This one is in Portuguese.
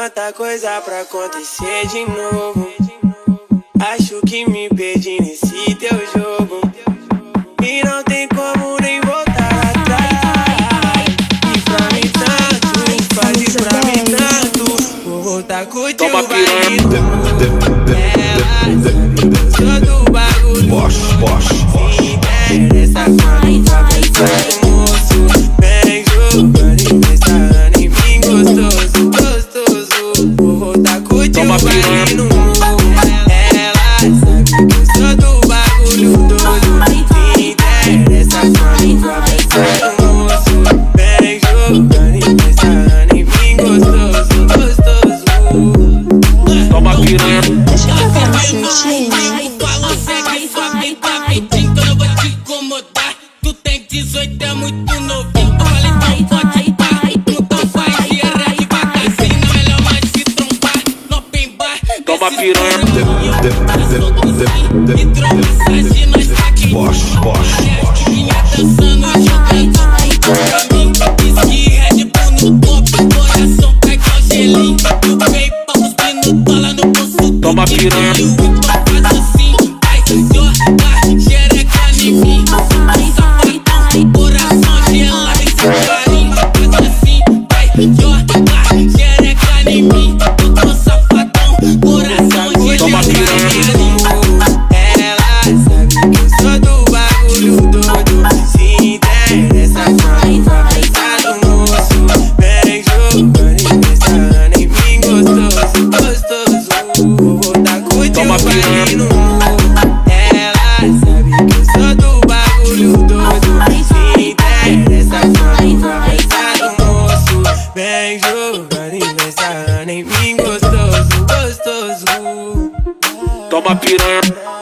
tanta coisa pra acontecer de novo. Acho que me perdi nesse teu jogo e não tem como nem voltar atrás. E pra mim tanto, faz pra mim tanto. Vou voltar com o teu baile. Ela sabe que eu sou do bagulho. Se interessa quando vai pensar no moço. Vem jogando e pensando em mim gostoso, gostoso. Vou voltar com o teu baile no morro. Ela sabe que eu sou do bagulho todo. Se interessa quando vai pensar no moço. Vem jogando e pensando em mim gostoso, gostoso. Toma piranha. Deixa eu ver um cintinho. Tu tem 18, é muito novinho. Eu falei então pode vai, então faz. E era devagarzinho, melhor mais se trombar no open bar. Toma piranha. Hidromassagem, nós tá aqui. Minha dançando, jogando pra mim. Whisky, Red Bull no copo, coração tá igual gelinho. O PayPal cuspindo dólar no bolso. Toma piranha. Então faz assim, ai, joga, xereca em mim. Coração gelado e sem carinho. Faz assim, vai, joga, xereca em mim. Eu tô safadão, coração gelado e sem carinho. Ela sabe que eu sou do bagulho todo. Se interessa quando vai pensar no moço. Vem jogando e pensando em mim gostoso, gostoso. Vou voltar com o teu baile no morro. Ela sabe que eu sou do bagulho todo. Se interessa quando vai pensar no moço. Vem jogando e pensando em mim gostoso, gostoso. Toma piranha.